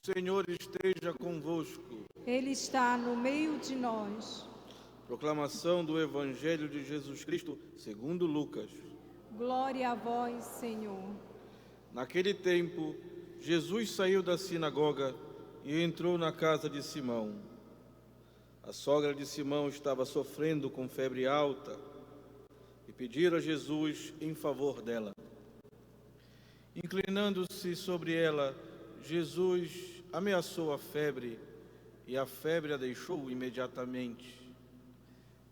Senhor esteja convosco. Ele está no meio de nós. Proclamação do Evangelho de Jesus Cristo segundo Lucas. Glória a vós, Senhor. Naquele tempo, Jesus saiu da sinagoga e entrou na casa de Simão. A sogra de Simão estava sofrendo com febre alta e pediram a Jesus em favor dela. Inclinando-se sobre ela, Jesus ameaçou a febre e a febre a deixou imediatamente.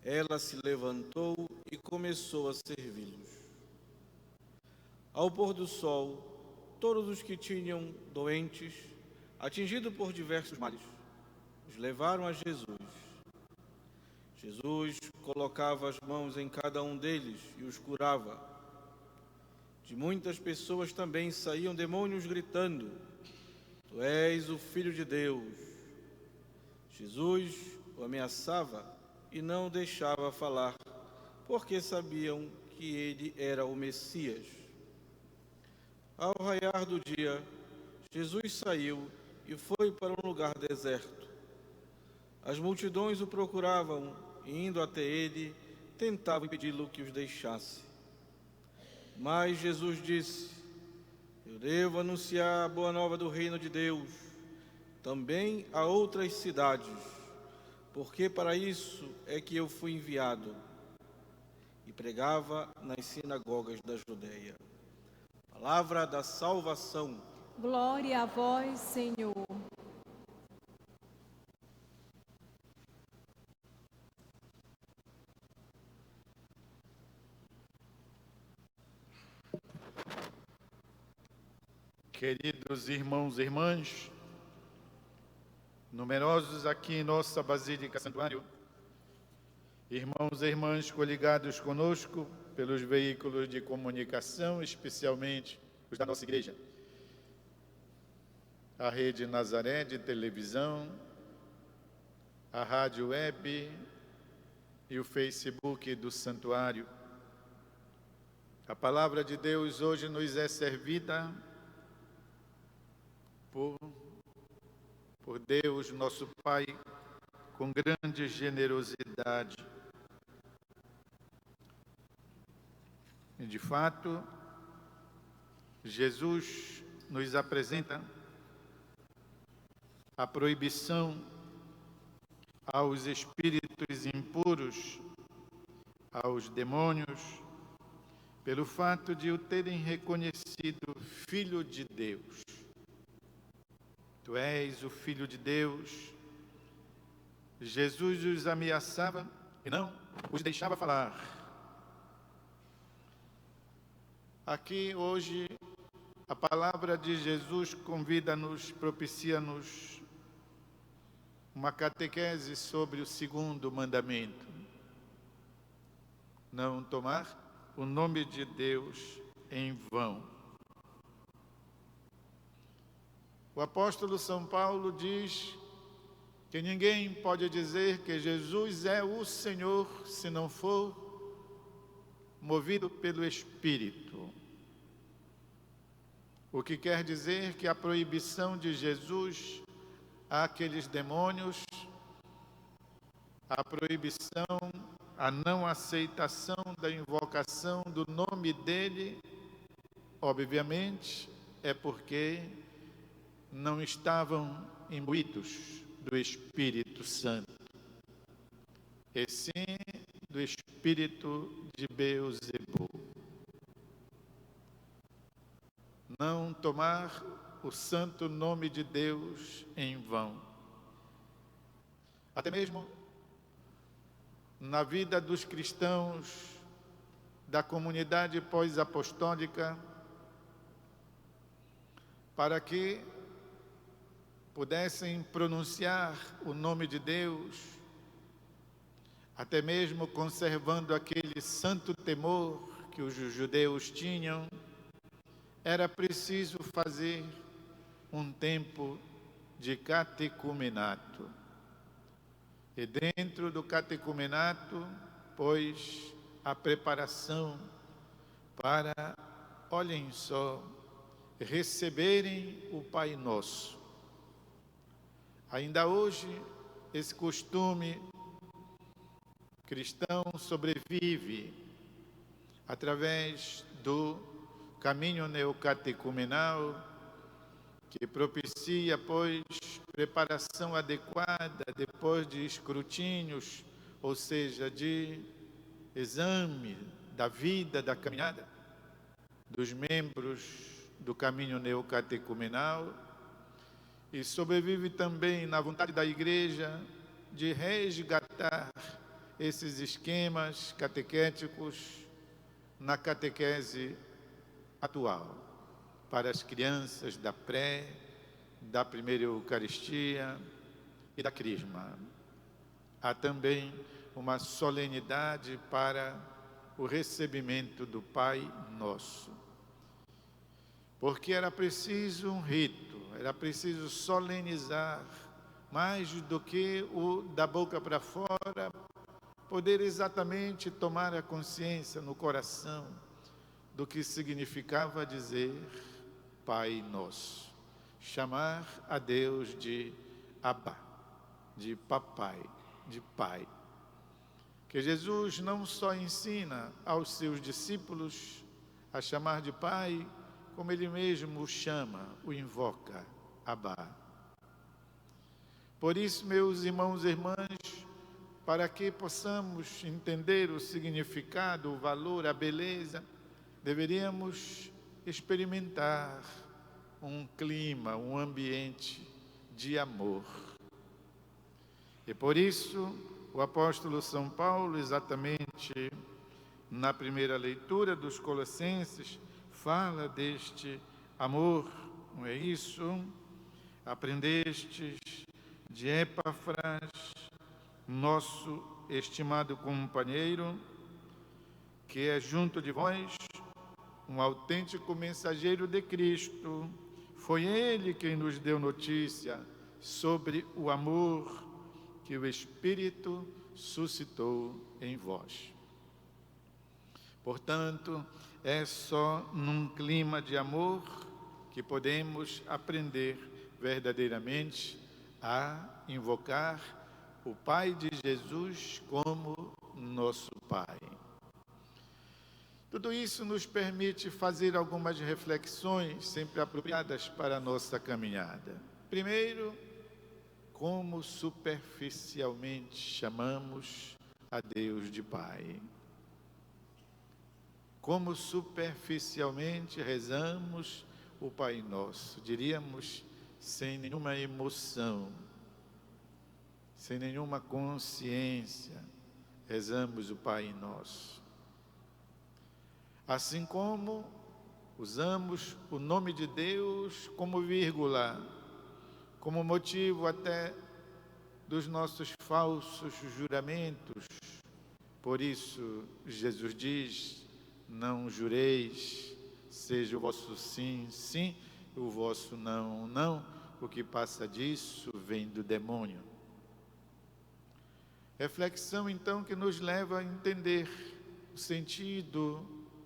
Ela se levantou e começou a servi-los. Ao pôr do sol, todos os que tinham doentes, atingidos por diversos males, os levaram a Jesus. Jesus colocava as mãos em cada um deles e os curava. De muitas pessoas também saíam demônios gritando: Tu és o Filho de Deus. Jesus o ameaçava e não o deixava falar, porque sabiam que ele era o Messias. Ao raiar do dia, Jesus saiu e foi para um lugar deserto. As multidões o procuravam e, indo até ele, tentavam impedi-lo que os deixasse. Mas Jesus disse: Eu devo anunciar a boa nova do reino de Deus também a outras cidades, porque para isso é que eu fui enviado. E pregava nas sinagogas da Judeia. Palavra da salvação. Glória a vós, Senhor. Queridos irmãos e irmãs, numerosos aqui em nossa Basílica Santuário, irmãos e irmãs coligados conosco pelos veículos de comunicação, especialmente os da nossa igreja, a Rede Nazaré de televisão, a Rádio Web e o Facebook do Santuário. A palavra de Deus hoje nos é servida por Deus, nosso Pai, com grande generosidade. E, de fato, Jesus nos apresenta a proibição aos espíritos impuros, aos demônios, pelo fato de o terem reconhecido Filho de Deus. Tu és o Filho de Deus. Jesus os ameaçava e não os deixava falar. Aqui hoje a palavra de Jesus convida-nos, propicia-nos uma catequese sobre o segundo mandamento: não tomar o nome de Deus em vão. O apóstolo São Paulo diz que ninguém pode dizer que Jesus é o Senhor se não for movido pelo Espírito. O que quer dizer que a proibição de Jesus àqueles demônios, a proibição, a não aceitação da invocação do nome dele, obviamente, é porque não estavam imbuídos do Espírito Santo, e sim do espírito de Beelzebul. Não tomar o santo nome de Deus em vão. Até mesmo na vida dos cristãos da comunidade pós-apostólica, para que pudessem pronunciar o nome de Deus, até mesmo conservando aquele santo temor que os judeus tinham, era preciso fazer um tempo de catecumenato. E dentro do catecumenato, pois, a preparação para, olhem só, receberem o Pai Nosso. Ainda hoje, esse costume cristão sobrevive através do caminho neocatecumenal, que propicia, pois, preparação adequada depois de escrutínios, ou seja, de exame da vida, da caminhada dos membros do caminho neocatecumenal, e sobrevive também na vontade da Igreja de resgatar esses esquemas catequéticos na catequese atual, para as crianças da pré, da primeira Eucaristia e da Crisma. Há também uma solenidade para o recebimento do Pai Nosso. Porque era preciso um rito, era preciso solenizar, mais do que o da boca para fora, poder exatamente tomar a consciência no coração do que significava dizer Pai Nosso, chamar a Deus de Abba, de papai, de pai. Que Jesus não só ensina aos seus discípulos a chamar de pai, como ele mesmo o chama, o invoca, Abba. Por isso, meus irmãos e irmãs, para que possamos entender o significado, o valor, a beleza, deveríamos experimentar um clima, um ambiente de amor. E por isso, o apóstolo São Paulo, exatamente na primeira leitura dos Colossenses, fala deste amor, não é isso? Aprendestes de Epafras, nosso estimado companheiro, que é junto de vós um autêntico mensageiro de Cristo. Foi ele quem nos deu notícia sobre o amor que o Espírito suscitou em vós. Portanto, é só num clima de amor que podemos aprender verdadeiramente a invocar o Pai de Jesus como nosso Pai. Tudo isso nos permite fazer algumas reflexões sempre apropriadas para a nossa caminhada. Primeiro, como superficialmente chamamos a Deus de Pai. Como superficialmente rezamos o Pai Nosso, diríamos sem nenhuma emoção, sem nenhuma consciência, rezamos o Pai Nosso. Assim como usamos o nome de Deus como vírgula, como motivo até dos nossos falsos juramentos. Por isso, Jesus diz: não jureis, seja o vosso sim, sim, o vosso não, não. O que passa disso vem do demônio. Reflexão, então, que nos leva a entender o sentido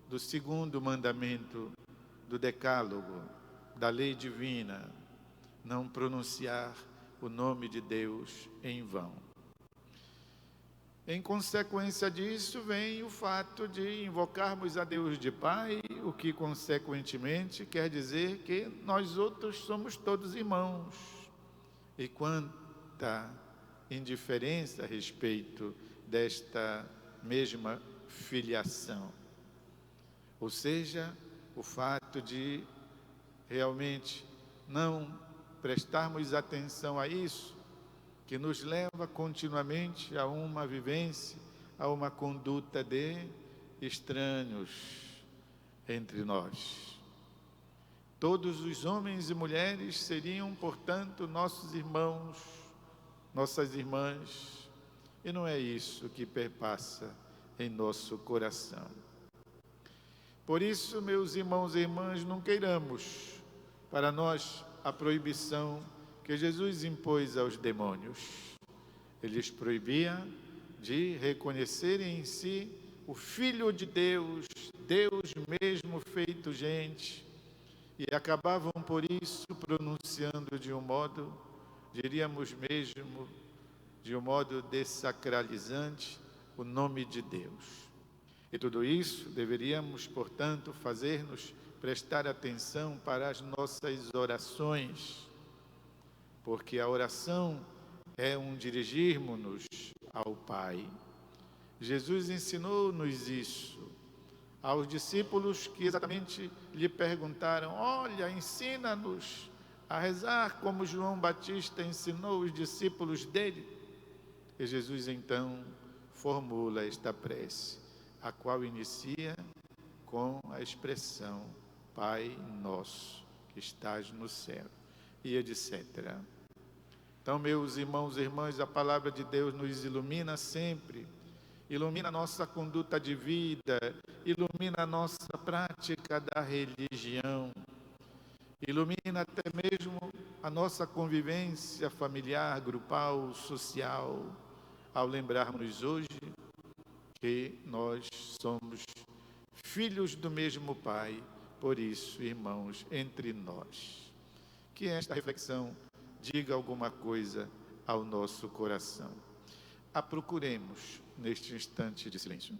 do segundo mandamento do Decálogo, da lei divina: não pronunciar o nome de Deus em vão. Em consequência disso, vem o fato de invocarmos a Deus de Pai, o que, consequentemente, quer dizer que nós outros somos todos irmãos. E quanta indiferença a respeito desta mesma filiação. Ou seja, o fato de realmente não prestarmos atenção a isso, que nos leva continuamente a uma vivência, a uma conduta de estranhos entre nós. Todos os homens e mulheres seriam, portanto, nossos irmãos, nossas irmãs, e não é isso que perpassa em nosso coração. Por isso, meus irmãos e irmãs, não queiramos para nós a proibição que Jesus impôs aos demônios. Ele lhes proibia de reconhecerem em si o Filho de Deus, Deus mesmo feito gente, e acabavam por isso pronunciando de um modo diríamos mesmo, de um modo dessacralizante, o nome de Deus. E tudo isso deveríamos, portanto, fazer-nos prestar atenção para as nossas orações, porque a oração é um dirigirmos-nos ao Pai. Jesus ensinou-nos isso aos discípulos que exatamente lhe perguntaram: olha, ensina-nos a rezar como João Batista ensinou os discípulos dele. E Jesus então formula esta prece, a qual inicia com a expressão Pai nosso que estás no céu, e etc. Então, meus irmãos e irmãs, a palavra de Deus nos ilumina sempre, ilumina a nossa conduta de vida, ilumina a nossa prática da religião, ilumina até mesmo a nossa convivência familiar, grupal, social, ao lembrarmos hoje que nós somos filhos do mesmo Pai, por isso, irmãos, entre nós. Que esta reflexão diga alguma coisa ao nosso coração. A procuremos neste instante de silêncio.